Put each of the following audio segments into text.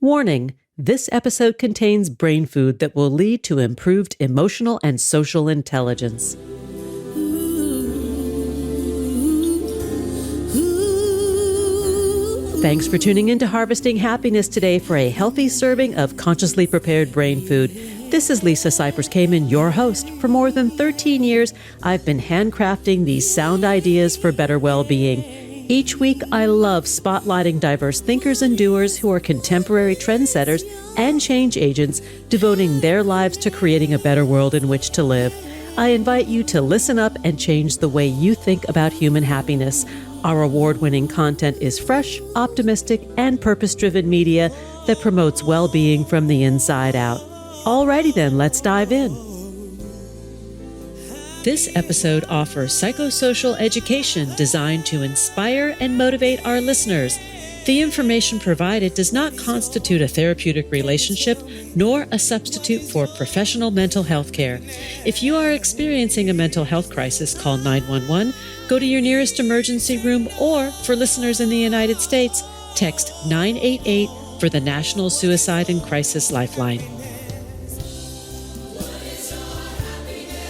Warning, this episode contains brain food that will lead to improved emotional and social intelligence. Thanks for tuning in to Harvesting Happiness today for a healthy serving of consciously prepared brain food. This is Lisa Cypers Kamen, your host. For more than 13 years, I've been handcrafting these sound ideas for better well-being. Each week, I love spotlighting diverse thinkers and doers who are contemporary trendsetters and change agents, devoting their lives to creating a better world in which to live. I invite you to listen up and change the way you think about human happiness. Our award-winning content is fresh, optimistic, and purpose-driven media that promotes well-being from the inside out. Alrighty then, let's dive in. This episode offers psychosocial education designed to inspire and motivate our listeners. The information provided does not constitute a therapeutic relationship nor a substitute for professional mental health care. If you are experiencing a mental health crisis, call 911, go to your nearest emergency room, or for listeners in the United States, text 988 for the National Suicide and Crisis Lifeline.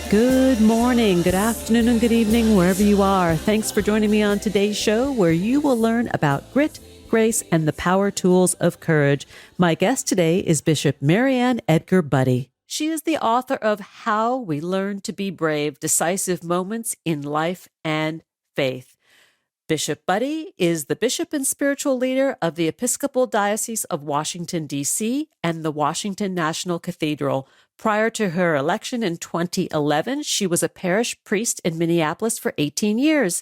Good morning, good afternoon, and good evening, wherever you are. Thanks for joining me on today's show, where you will learn about grit, grace, and the power tools of courage. My guest today is Bishop Mariann Edgar Budde. She is the author of How We Learn to Be Brave, Decisive Moments in Life and Faith. Bishop Budde is the bishop and spiritual leader of the Episcopal Diocese of Washington, D.C. and the Washington National Cathedral. Prior to her election in 2011, she was a parish priest in Minneapolis for 18 years.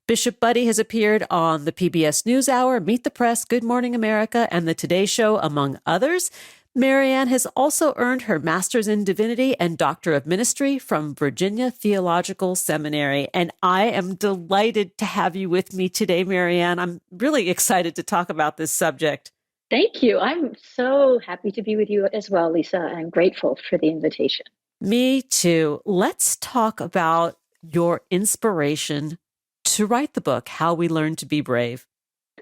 Bishop Budde has appeared on the PBS NewsHour, Meet the Press, Good Morning America, and The Today Show, among others. Mariann has also earned her Master's in Divinity and Doctor of Ministry from Virginia Theological Seminary. And I am delighted to have you with me today, Mariann. I'm really excited to talk about this subject. Thank you. I'm so happy to be with you as well, Lisa. I'm grateful for the invitation. Me too. Let's talk about your inspiration to write the book, How We Learn to Be Brave.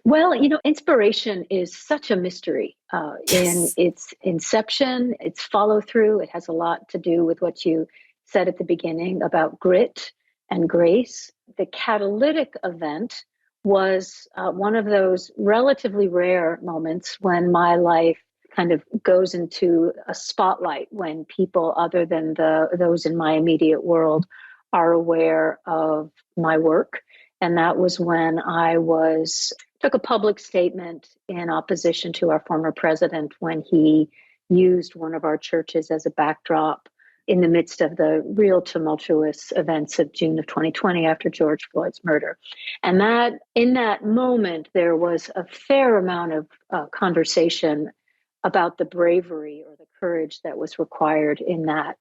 Well, inspiration is such a mystery in its inception, its follow through. It has a lot to do with what you said at the beginning about grit and grace. The catalytic event was one of those relatively rare moments when my life kind of goes into a spotlight, when people other than those in my immediate world are aware of my work. And that was when I took a public statement in opposition to our former president when he used one of our churches as a backdrop in the midst of the real tumultuous events of June of 2020 after George Floyd's murder. And that in that moment, there was a fair amount of conversation about the bravery or the courage that was required in that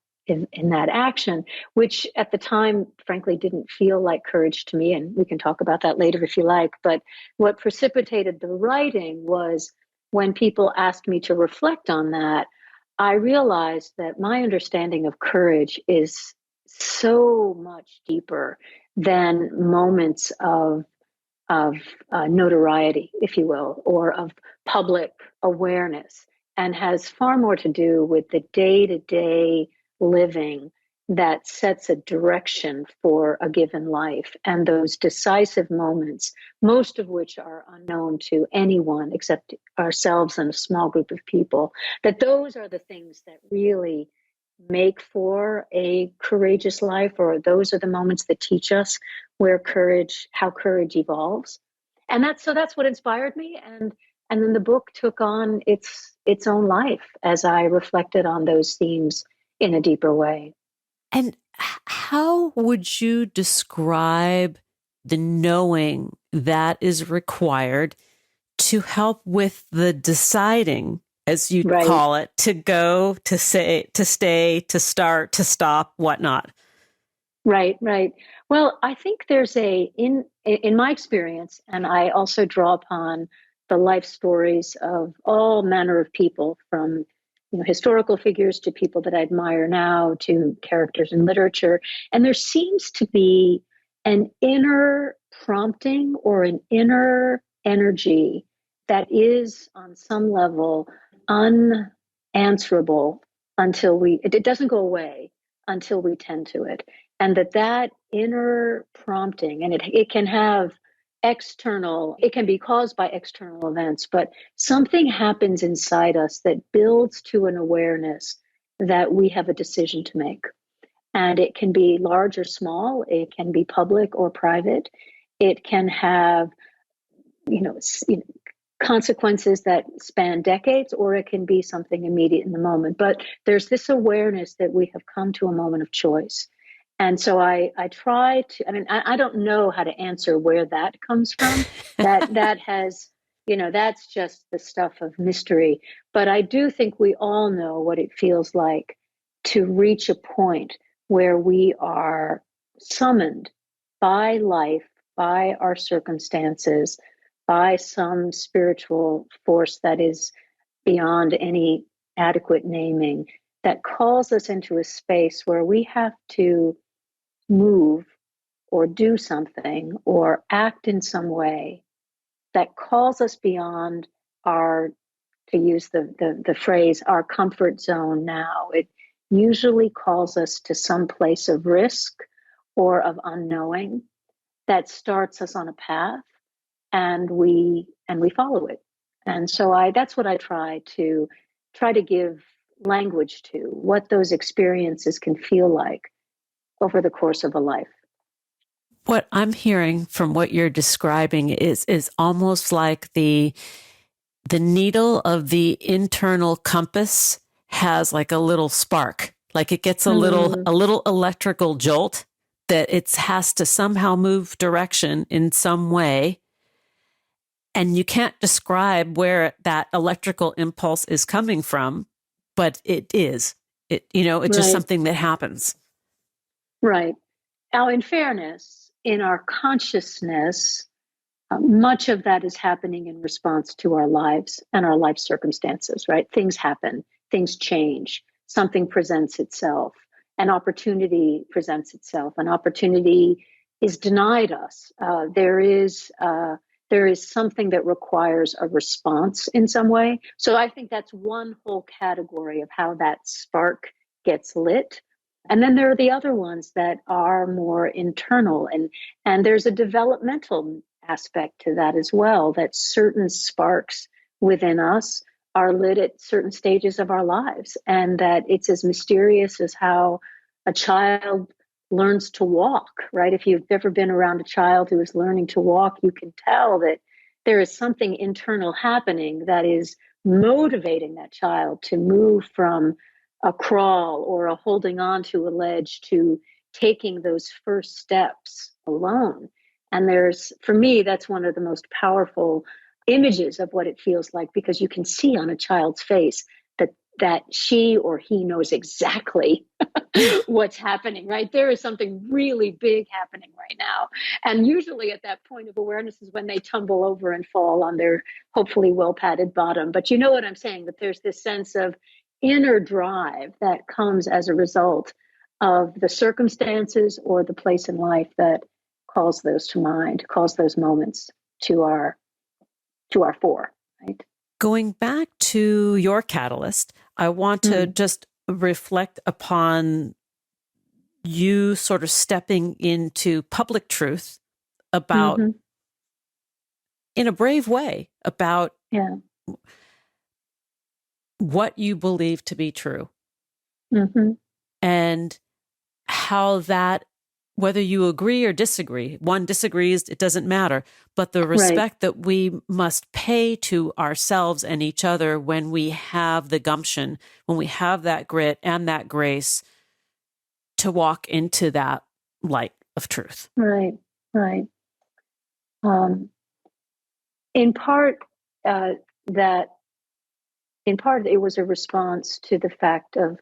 action, which at the time, frankly, didn't feel like courage to me. And we can talk about that later if you like. But what precipitated the writing was when people asked me to reflect on that, I realized that my understanding of courage is so much deeper than moments of notoriety, if you will, or of public awareness, and has far more to do with the day-to-day living that sets a direction for a given life, and those decisive moments, most of which are unknown to anyone except ourselves and a small group of people, that those are the things that really make for a courageous life, or those are the moments that teach us how courage evolves. And that's what inspired me. And then the book took on its own life as I reflected on those themes in a deeper way. And how would you describe the knowing that is required to help with the deciding, as you call it, to go, to say, to stay, to start, to stop, whatnot? Right. Well, I think there's in my experience, and I also draw upon the life stories of all manner of people, from historical figures to people that I admire now, to characters in literature. And there seems to be an inner prompting or an inner energy that is on some level unanswerable until it doesn't go away until we tend to it. And that inner prompting, and it can have it can be caused by external events, but something happens inside us that builds to an awareness that we have a decision to make. And it can be large or small, it can be public or private, it can have, consequences that span decades, or it can be something immediate in the moment. But there's this awareness that we have come to a moment of choice. And so I try to, I don't know how to answer where that comes from. that has, that's just the stuff of mystery. But I do think we all know what it feels like to reach a point where we are summoned by life, by our circumstances, by some spiritual force that is beyond any adequate naming, that calls us into a space where we have to move or do something or act in some way that calls us beyond our, to use the phrase, our comfort zone now. It usually calls us to some place of risk or of unknowing that starts us on a path, and we follow it. And so that's what I try to give language to, what those experiences can feel like over the course of a life. What I'm hearing from what you're describing is almost like the needle of the internal compass has like a little spark, like it gets a little electrical jolt that it has to somehow move direction in some way. And you can't describe where that electrical impulse is coming from, but it is. It's Right. just something that happens. Right. Now, in fairness, in our consciousness, much of that is happening in response to our lives and our life circumstances, right? Things happen, things change, something presents itself, an opportunity presents itself, an opportunity is denied us. There is something that requires a response in some way. So I think that's one whole category of how that spark gets lit. And then there are the other ones that are more internal, and there's a developmental aspect to that as well, that certain sparks within us are lit at certain stages of our lives, and that it's as mysterious as how a child learns to walk, right? If you've ever been around a child who is learning to walk, you can tell that there is something internal happening that is motivating that child to move from a crawl or a holding on to a ledge to taking those first steps alone. And for me, that's one of the most powerful images of what it feels like, because you can see on a child's face that she or he knows exactly what's happening, right? There is something really big happening right now. And usually at that point of awareness is when they tumble over and fall on their hopefully well-padded bottom. But you know what I'm saying, that there's this sense of inner drive that comes as a result of the circumstances or the place in life that calls those to mind, calls those moments to our fore, right? Going back to your catalyst, I want to just reflect upon you sort of stepping into public truth about, in a brave way, about what you believe to be true. And how that, whether you agree or disagree, one disagrees, it doesn't matter, but the respect that we must pay to ourselves and each other when we have the gumption, when we have that grit and that grace to walk into that light of truth. Right. In part, it was a response to the fact of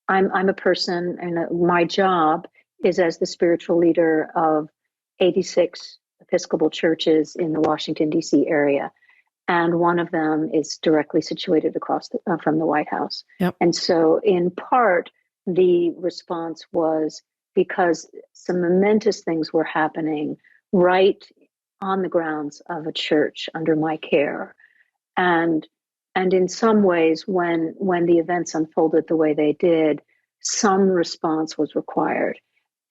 I'm a person, and my job is as the spiritual leader of 86 Episcopal churches in the Washington, D.C. area. And one of them is directly situated across from the White House. Yep. And so in part, the response was because some momentous things were happening right on the grounds of a church under my care. And And in some ways, when the events unfolded the way they did, some response was required.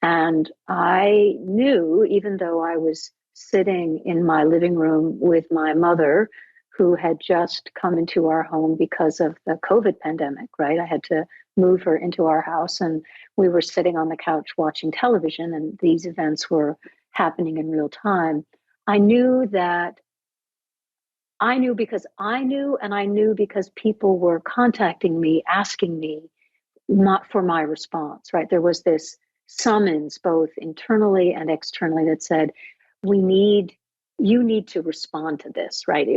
And I knew, even though I was sitting in my living room with my mother, who had just come into our home because of the COVID pandemic, right? I had to move her into our house, and we were sitting on the couch watching television, and these events were happening in real time. I knew because I knew, and I knew because people were contacting me, asking me for my response, right? There was this summons, both internally and externally, that said, you need to respond to this, right?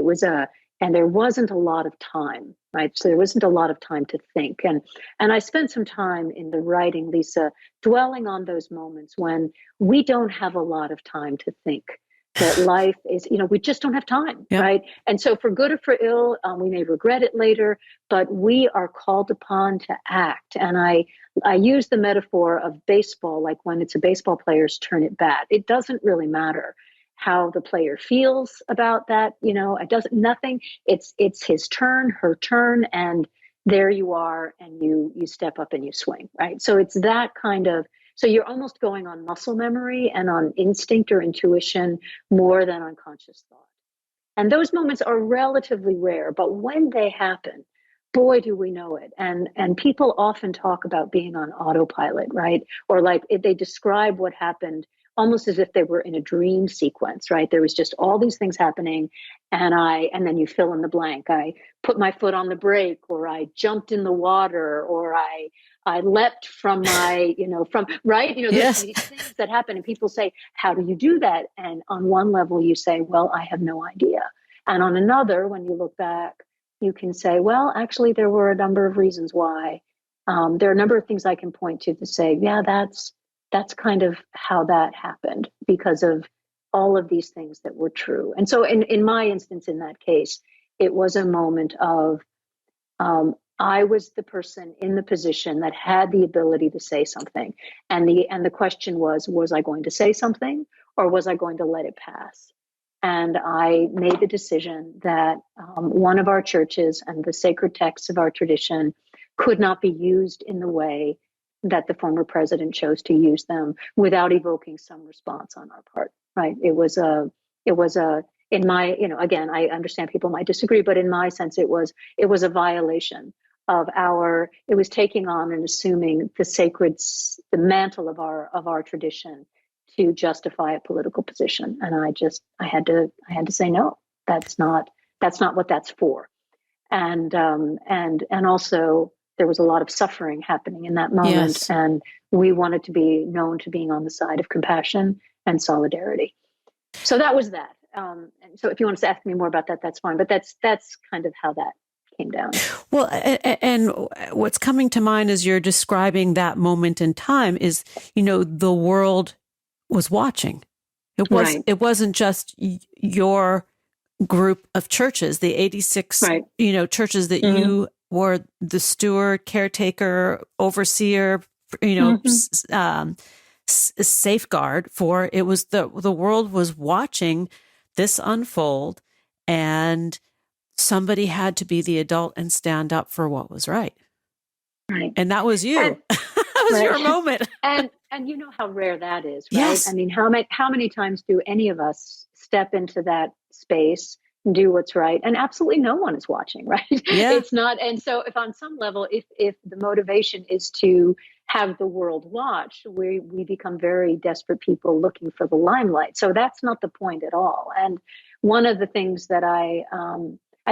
And there wasn't a lot of time, right? So there wasn't a lot of time to think. And I spent some time in the writing, Lisa, dwelling on those moments when we don't have a lot of time to think. That life is, we just don't have time, Yep. right? And so for good or for ill, we may regret it later, but we are called upon to act. And I use the metaphor of baseball, like when it's a baseball player's turn at bat. It doesn't really matter how the player feels about that, it doesn't, nothing. It's his turn, her turn, and there you are, and you step up and you swing, right? So it's that kind of, so you're almost going on muscle memory and on instinct or intuition more than on conscious thought. And those moments are relatively rare, but when they happen, boy, do we know it. And people often talk about being on autopilot, right? Or like they describe what happened almost as if they were in a dream sequence, right? There was just all these things happening, and then you fill in the blank. I put my foot on the brake, or I jumped in the water, or I leapt from my, right? Yes. These things that happen, and people say, how do you do that? And on one level you say, well, I have no idea. And on another, when you look back, you can say, well, actually, there were a number of reasons why. There are a number of things I can point to say, yeah, that's kind of how that happened, because of all of these things that were true. And so in my instance, in that case, it was a moment of, I was the person in the position that had the ability to say something. And the question was I going to say something, or was I going to let it pass? And I made the decision that one of our churches and the sacred texts of our tradition could not be used in the way that the former president chose to use them without evoking some response on our part, right? It was in my, again, I understand people might disagree, but in my sense, it was a violation of it was taking on and assuming the mantle of our tradition to justify a political position. And I had to say, no, that's not what that's for. And also there was a lot of suffering happening in that moment. Yes. And we wanted to be known to being on the side of compassion and solidarity. So that was that. And so if you want to ask me more about that, that's fine. But that's kind of how that came down. Well, and what's coming to mind as you're describing that moment in time is, the world was watching. It wasn't just your group of churches, the 86, right. Churches that Mm-hmm. you were the steward, caretaker, overseer, safeguard for. It was the world was watching this unfold, and somebody had to be the adult and stand up for what was right. Right. And that was you. That was your moment. And you know how rare that is, right? Yes. I mean, how many times do any of us step into that space, do what's right, and absolutely no one is watching, right? Yeah. It's not. And so if on some level, if the motivation is to have the world watch, we become very desperate people looking for the limelight. So that's not the point at all. And one of the things that I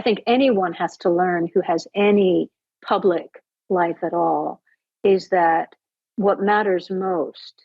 think anyone has to learn who has any public life at all is that what matters most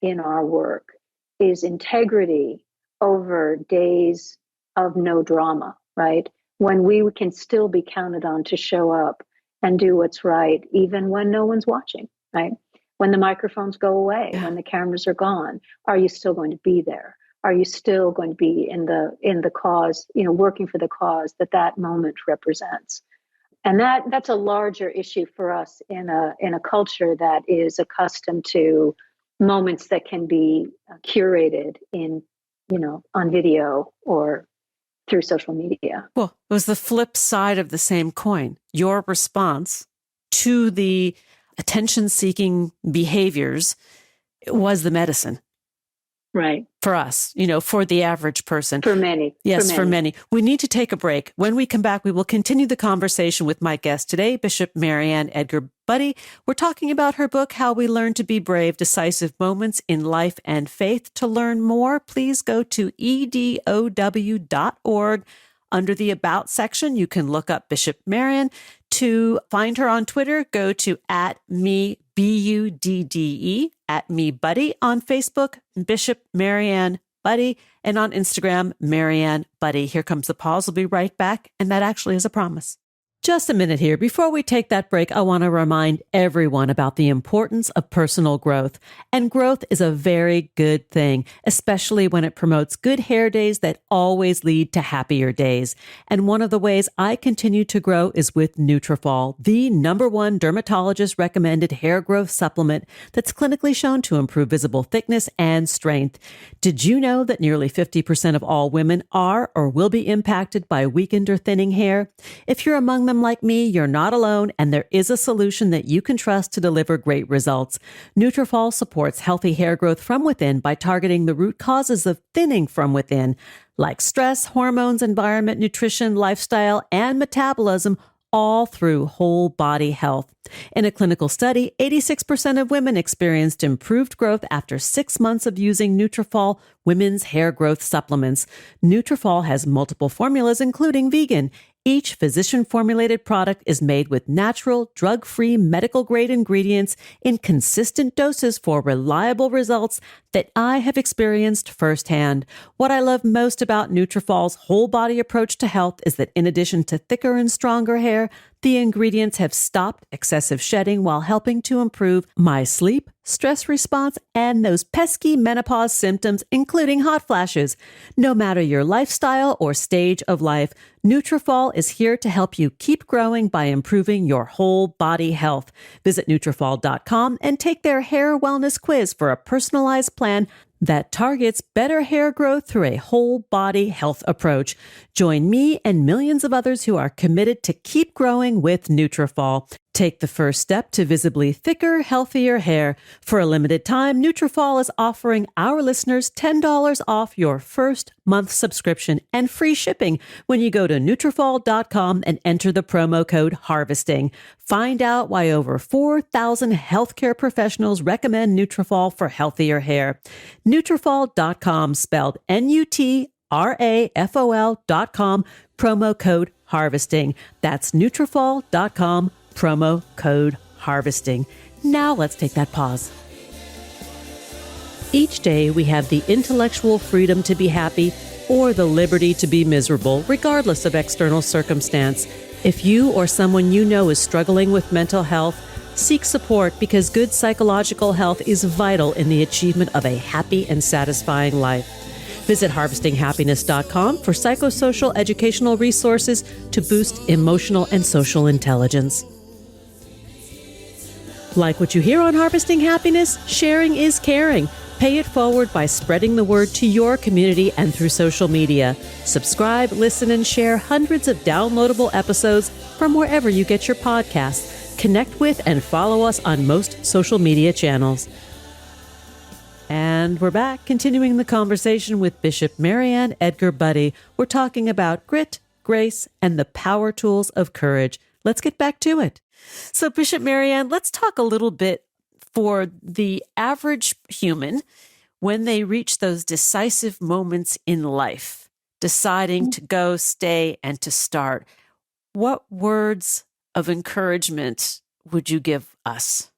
in our work is integrity over days of no drama, right? When we can still be counted on to show up and do what's right, even when no one's watching, right? When the microphones go away, when the cameras are gone, are you still going to be there? Are you still going to be in the cause, working for the cause that moment represents? And that's a larger issue for us in a culture that is accustomed to moments that can be curated on video or through social media. Well, it was the flip side of the same coin. Your response to the attention-seeking behaviors was the medicine. Right. For us, for the average person. For many. Yes, for many. We need to take a break. When we come back, we will continue the conversation with my guest today, Bishop Mariann Edgar Budde. We're talking about her book, How We Learn to Be Brave, Decisive Moments in Life and Faith. To learn more, please go to edow.org. Under the About section, you can look up Bishop Mariann. To find her on Twitter, go to @me, BUDDE, @me_Budde. On Facebook, Bishop Mariann Budde. And on Instagram, Mariann Budde. Here comes the pause. We'll be right back. And that actually is a promise. Just a minute here. Before we take that break, I want to remind everyone about the importance of personal growth. And growth is a very good thing, especially when it promotes good hair days that always lead to happier days. And one of the ways I continue to grow is with Nutrafol, the #1 dermatologist recommended hair growth supplement that's clinically shown to improve visible thickness and strength. Did you know that nearly 50% of all women are or will be impacted by weakened or thinning hair? If you're among them like me, you're not alone, and there is a solution that you can trust to deliver great results. Nutrafol supports healthy hair growth from within by targeting the root causes of thinning from within, like stress, hormones, environment, nutrition, lifestyle, and metabolism, all through whole body health. In a clinical study, 86% of women experienced improved growth after 6 months of using Nutrafol women's hair growth supplements. Nutrafol has multiple formulas, including vegan. Each physician-formulated product is made with natural, drug-free, medical-grade ingredients in consistent doses for reliable results that I have experienced firsthand. What I love most about Nutrafol's whole-body approach to health is that in addition to thicker and stronger hair, the ingredients have stopped excessive shedding while helping to improve my sleep, stress response, and those pesky menopause symptoms, including hot flashes. No matter your lifestyle or stage of life, Nutrafol is here to help you keep growing by improving your whole body health. Visit Nutrafol.com and take their hair wellness quiz for a personalized plan that targets better hair growth through a whole body health approach. Join me and millions of others who are committed to keep growing with Nutrafol. Take the first step to visibly thicker, healthier hair. For a limited time, Nutrafol is offering our listeners $10 off your first month subscription and free shipping when you go to Nutrafol.com and enter the promo code HARVESTING. Find out why over 4,000 healthcare professionals recommend Nutrafol for healthier hair. Nutrafol.com, spelled Nutrafol.com, promo code HARVESTING. That's Nutrafol.com, promo code HARVESTING. Now let's take that pause. Each day we have the intellectual freedom to be happy or the liberty to be miserable, regardless of external circumstance. If you or someone you know is struggling with mental health, seek support because good psychological health is vital in the achievement of a happy and satisfying life. Visit harvestinghappiness.com for psychosocial educational resources to boost emotional and social intelligence. Like what you hear on Harvesting Happiness? Sharing is caring. Pay it forward by spreading the word to your community and through social media. Subscribe, listen, and share hundreds of downloadable episodes from wherever you get your podcasts. Connect with and follow us on most social media channels. And we're back, continuing the conversation with Bishop Mariann Edgar Budde. We're talking about grit, grace, and the power tools of courage. Let's get back to it. So, Bishop Mariann, let's talk a little bit for the average human when they reach those decisive moments in life, deciding to go, stay, and to start. What words of encouragement would you give us?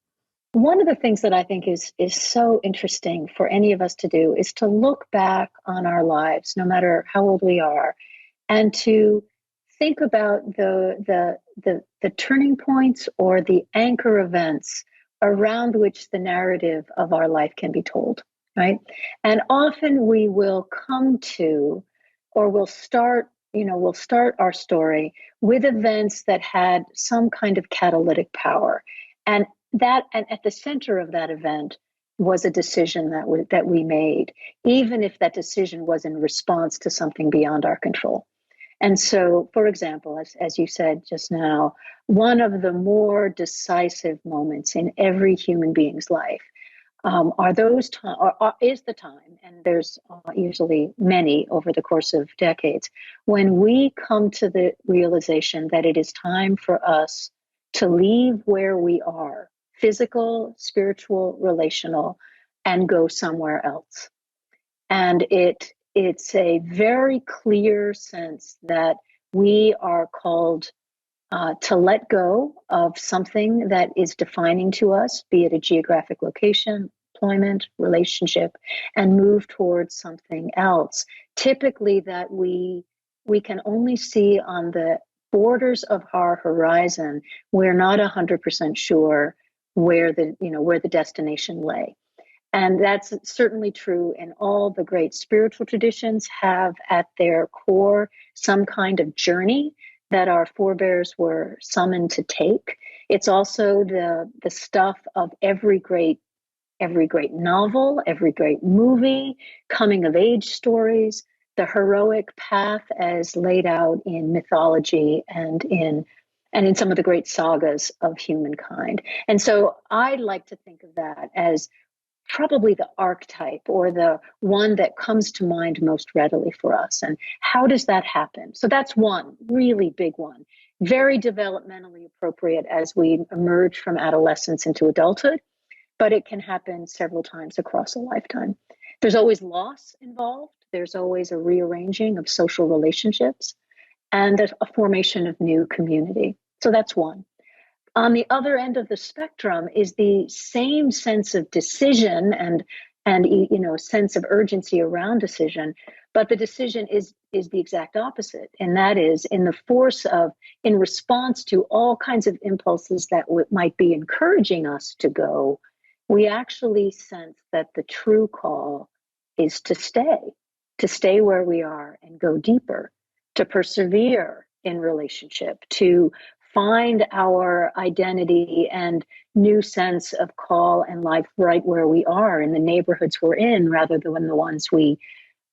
One of the things that I think is so interesting for any of us to do is to look back on our lives, no matter how old we are, and to think about the turning points or the anchor events around which the narrative of our life can be told, right? And often we will come to, or we'll start our story with events that had some kind of catalytic power. And at the center of that event was a decision that we made, even if that decision was in response to something beyond our control. And so, for example, as you said just now, one of the more decisive moments in every human being's life are those time, or is the time, and there's usually many over the course of decades, when we come to the realization that it is time for us to leave where we are, physical, spiritual, relational, and go somewhere else. And it's a very clear sense that we are called to let go of something that is defining to us, be it a geographic location, employment, relationship, and move towards something else. Typically, that we can only see on the borders of our horizon. We're not 100% sure where the destination lay. And that's certainly true in all the great spiritual traditions have at their core some kind of journey that our forebears were summoned to take. It's also the stuff of every great novel, every great movie, coming of age stories, the heroic path as laid out in mythology and in some of the great sagas of humankind. And so I like to think of that as probably the archetype or the one that comes to mind most readily for us. And how does that happen? So that's one really big one, very developmentally appropriate as we emerge from adolescence into adulthood, but it can happen several times across a lifetime. There's always loss involved. There's always a rearranging of social relationships and a formation of new community. So that's one. On the other end of the spectrum is the same sense of decision and sense of urgency around decision, but the decision is the exact opposite, and that is in response to all kinds of impulses that might be encouraging us to go. We actually sense that the true call is to stay where we are and go deeper, to persevere in relationship, to find our identity and new sense of call and life right where we are in the neighborhoods we're in, rather than the ones we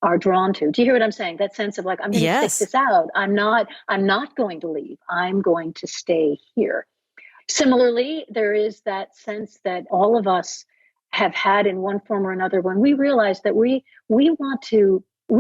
are drawn to. Do you hear what I'm saying? That sense of like, I'm going to stick this out. I'm not going to leave. I'm going to stay here. Similarly, there is that sense that all of us have had in one form or another when we realize that we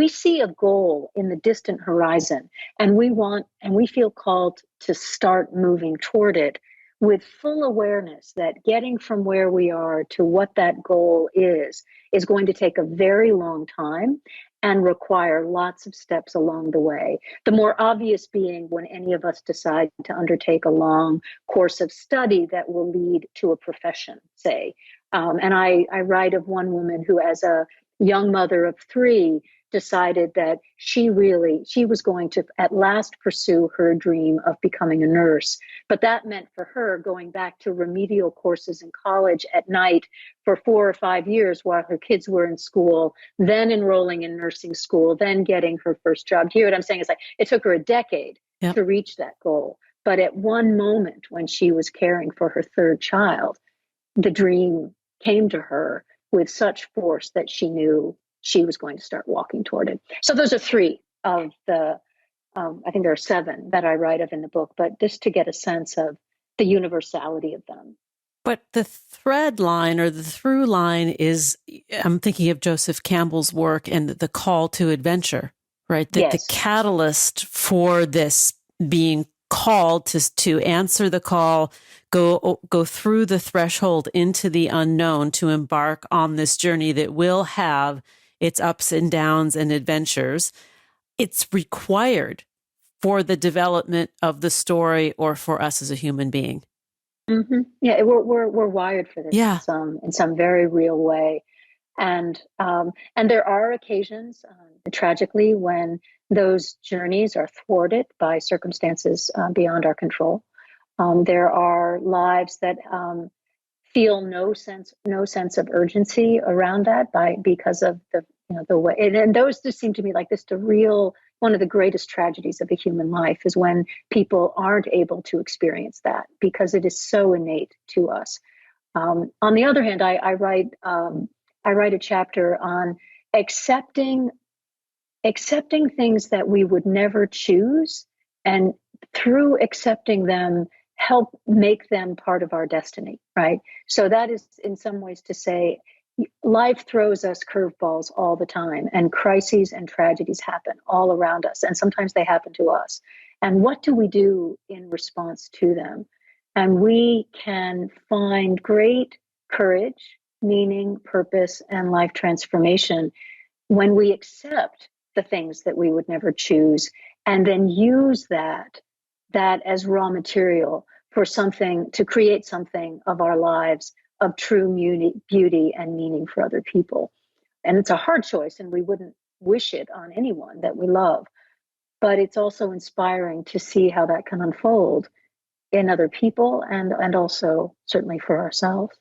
see a goal in the distant horizon, and we feel called to start moving toward it with full awareness that getting from where we are to what that goal is going to take a very long time and require lots of steps along the way. The more obvious being when any of us decide to undertake a long course of study that will lead to a profession, say. And I write of one woman who, as a young mother of 3, decided that she was going to at last pursue her dream of becoming a nurse. But that meant for her going back to remedial courses in college at night for 4 or 5 years while her kids were in school, then enrolling in nursing school, then getting her first job. Here, what I'm saying is like it took her a decade to reach that goal. But at one moment when she was caring for her 3rd child, the dream came to her with such force that she knew she was going to start walking toward it. So those are 3 of the, I think there are 7 that I write of in the book, but just to get a sense of the universality of them. But the thread line or the through line is, I'm thinking of Joseph Campbell's work and the call to adventure, right? The catalyst for this being called to answer the call, go through the threshold into the unknown, to embark on this journey that will have its ups and downs and adventures. It's required for the development of the story or for us as a human being. Mm-hmm. Yeah, we're wired for this in some very real way, and there are occasions, tragically, when those journeys are thwarted by circumstances beyond our control. There are lives that feel no sense of urgency around that because of the way, and those just seem to me like this one of the greatest tragedies of the human life is when people aren't able to experience that because it is so innate to us. On the other hand, I write a chapter on accepting accepting things that we would never choose, and through accepting them, help make them part of our destiny, right? So that is in some ways to say, life throws us curveballs all the time, and crises and tragedies happen all around us, and sometimes they happen to us. And what do we do in response to them? And we can find great courage, meaning, purpose, and life transformation when we accept the things that we would never choose, and then use that as raw material for something, to create something of our lives of true beauty and meaning for other people. And it's a hard choice, and we wouldn't wish it on anyone that we love. But it's also inspiring to see how that can unfold in other people, and also certainly for ourselves.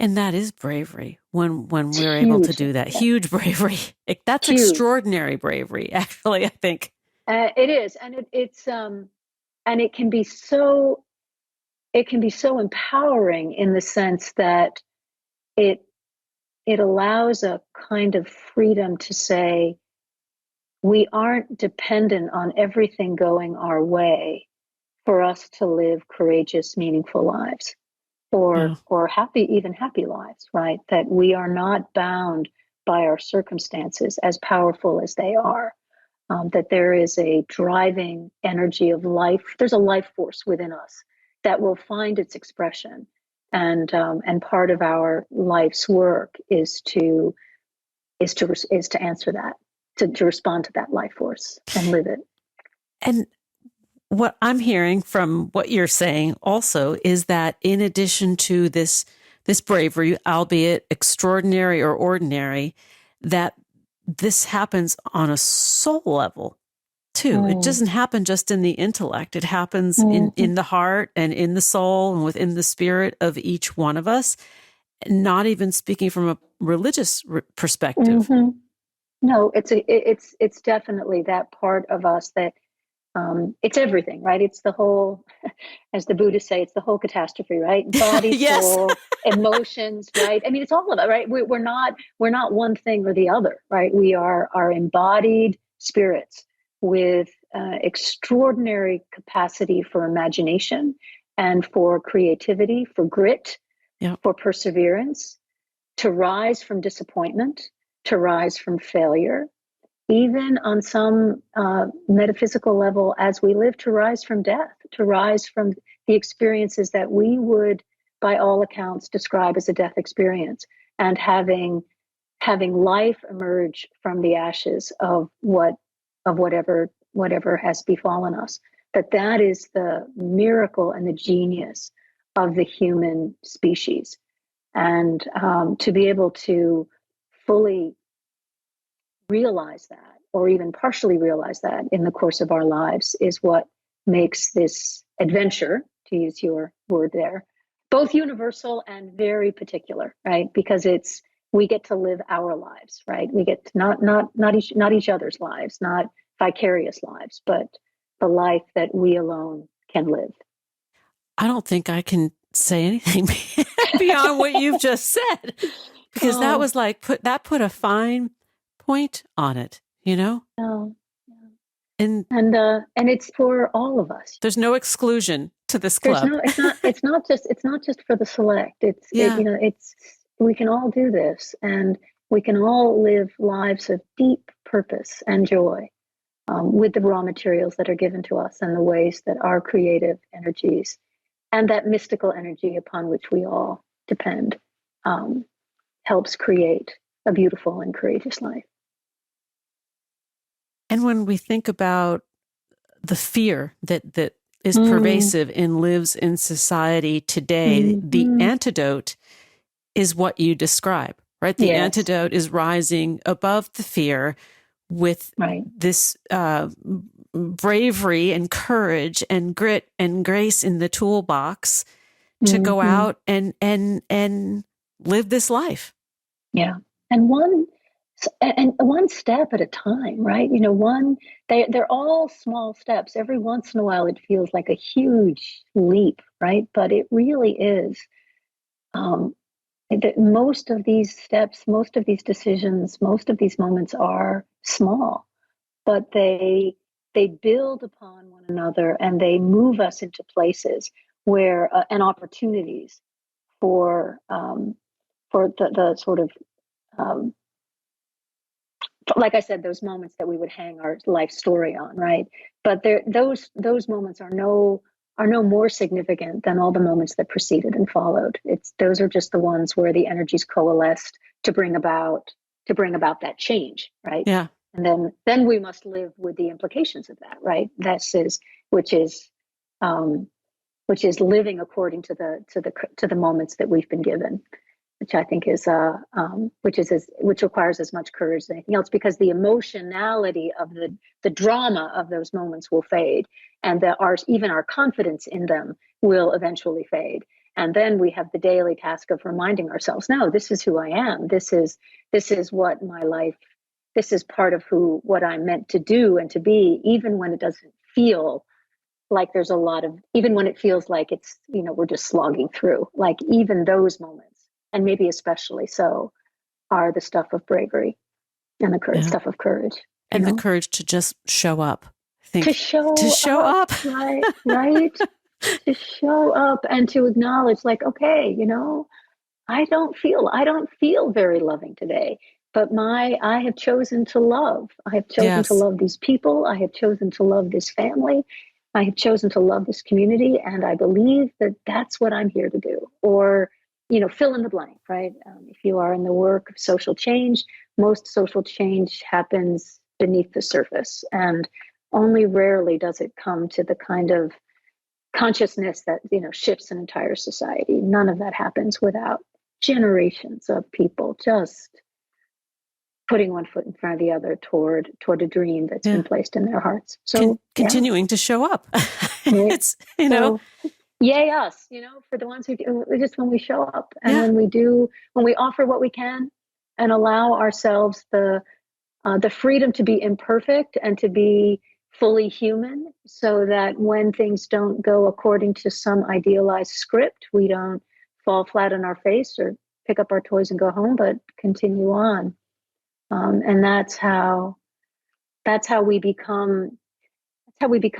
And that is bravery when we're Huge. able to do that. Huge bravery. That's Huge. Extraordinary bravery, actually, I think. It is. And it's and it can be so empowering in the sense that it allows a kind of freedom to say, we aren't dependent on everything going our way for us to live courageous, meaningful lives, or happy lives, right? That we are not bound by our circumstances, as powerful as they are. That there is a driving energy of life. There's a life force within us that will find its expression, and part of our life's work is to answer that, to respond to that life force and live it. And what I'm hearing from what you're saying also is that in addition to this bravery, albeit extraordinary or ordinary, that this happens on a soul level too. It doesn't happen just in the intellect. It happens in the heart and in the soul and within the spirit of each one of us, not even speaking from a religious perspective. No, it's definitely that part of us that it's everything, right? It's the whole, as the Buddhists say, it's the whole catastrophe, right? Body, Yes. soul, emotions, right? I mean, it's all of it, right? We're not one thing or the other, right? We are embodied spirits with extraordinary capacity for imagination and for creativity, for grit, for perseverance, to rise from disappointment, to rise from failure, even on some metaphysical level, as we live, to rise from death, to rise from the experiences that we would, by all accounts, describe as a death experience, and having life emerge from the ashes of whatever has befallen us. That is the miracle and the genius of the human species, and to be able to fully realize that, or even partially realize that in the course of our lives, is what makes this adventure, to use your word there, both universal and very particular, right? Because we get to live our lives, right? We get to not each other's lives, not vicarious lives, but the life that we alone can live. I don't think I can say anything beyond what you've just said, because that was like put a fine point on it, you know? And it's for all of us. There's no exclusion to this club. It's not just for the select. We can all do this, and we can all live lives of deep purpose and joy with the raw materials that are given to us, and the ways that our creative energies and that mystical energy upon which we all depend helps create a beautiful and courageous life. And when we think about the fear that is pervasive and lives in society today, the antidote is what you describe, right? The antidote is rising above the fear with this bravery and courage and grit and grace in the toolbox to go out and live this life. Yeah. And one step at a time, right? They're all small steps. Every once in a while, it feels like a huge leap, right? But it really is. That most of these steps, most of these decisions, most of these moments are small. but they build upon one another, and they move us into places where and opportunities for the sort of like I said, those moments that we would hang our life story on, right? But those moments are no more significant than all the moments that preceded and followed. Those are just the ones where the energies coalesced to bring about that change, right? Yeah. And then we must live with the implications of that, right? Which is living according to the moments that we've been given, which I think is which requires as much courage as anything else, because the emotionality of the drama of those moments will fade, and even our confidence in them will eventually fade. And then we have the daily task of reminding ourselves, no, this is who I am. This is what my life. This is part of what I'm meant to do and to be, even when it doesn't feel like even when it feels like it's, we're just slogging through. Like, even those moments, and maybe especially so, are the stuff of bravery and the stuff of courage. And the courage to just show up. To show up. Right. To show up and to acknowledge, like, okay, I don't feel very loving today, but I have chosen to love. I have chosen to love these people. I have chosen to love this family. I have chosen to love this community. And I believe that that's what I'm here to do. Or, fill in the blank, right? If you are in the work of social change, most social change happens beneath the surface. And only rarely does it come to the kind of consciousness that, shifts an entire society. None of that happens without generations of people just putting one foot in front of the other toward a dream that's been placed in their hearts. So continuing to show up. It's, yay us, for the ones who do, just when we show up and when we offer what we can and allow ourselves the freedom to be imperfect and to be fully human, so that when things don't go according to some idealized script, we don't fall flat on our face or pick up our toys and go home, but continue on. And that's how we become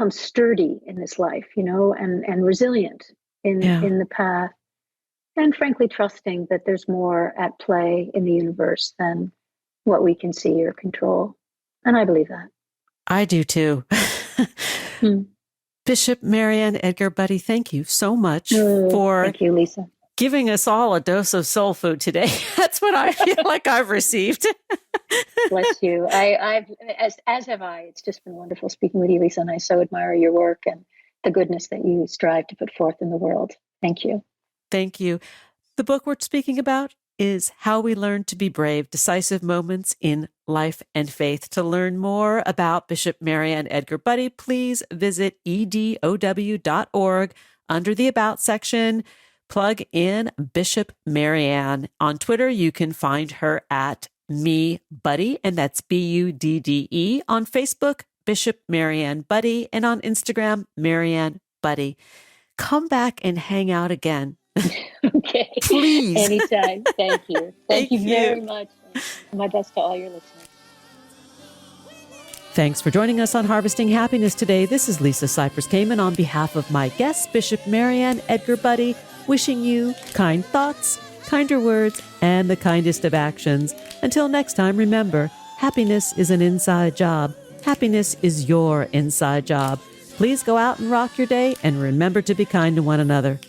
sturdy in this life, and resilient in the path, and frankly trusting that there's more at play in the universe than what we can see or control. And I believe that. I do too. Bishop Mariann Edgar Budde, thank you so much for thank you, Lisa, giving us all a dose of soul food today. That's what I feel like I've received. Bless you. I've as have I. It's just been wonderful speaking with you, Lisa, and I so admire your work and the goodness that you strive to put forth in the world. Thank you. Thank you. The book we're speaking about is How We Learn to Be Brave, Decisive Moments in Life and Faith. To learn more about Bishop Mariann Edgar Budde, please visit edow.org under the About section. Plug in Bishop Mariann. On Twitter, you can find her at @me_Budde, and that's Budde. On Facebook, Bishop Mariann Budde, and on Instagram, Mariann Budde. Come back and hang out again. Okay. Please. Anytime. Thank you. Thank you very much. My best to all your listeners. Thanks for joining us on Harvesting Happiness today. This is Lisa Cypers Kamen on behalf of my guest, Bishop Mariann Edgar Budde, wishing you kind thoughts, kinder words, and the kindest of actions. Until next time, remember, happiness is an inside job. Happiness is your inside job. Please go out and rock your day, and remember to be kind to one another.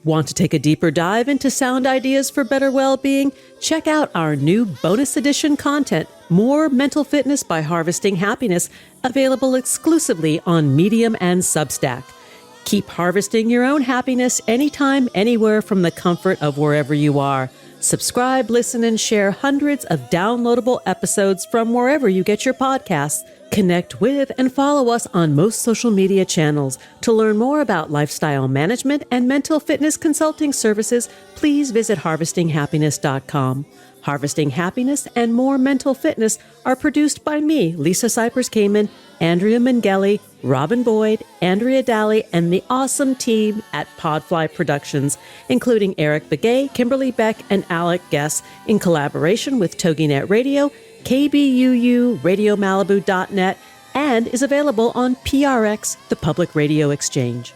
Want to take a deeper dive into sound ideas for better well-being? Check out our new bonus edition content, More Mental Fitness by Harvesting Happiness, available exclusively on Medium and Substack. Keep harvesting your own happiness anytime, anywhere from the comfort of wherever you are. Subscribe, listen, and share hundreds of downloadable episodes from wherever you get your podcasts. Connect with and follow us on most social media channels. To learn more about lifestyle management and mental fitness consulting services, please visit harvestinghappiness.com. Harvesting Happiness and More Mental Fitness are produced by me, Lisa Cypers Kamen, Andrea Mengele, Robin Boyd, Andrea Daly, and the awesome team at Podfly Productions, including Eric Begay, Kimberly Beck, and Alec Guess, in collaboration with TogiNet Radio kbuuradiomalibu.net, and is available on PRX, the Public Radio Exchange.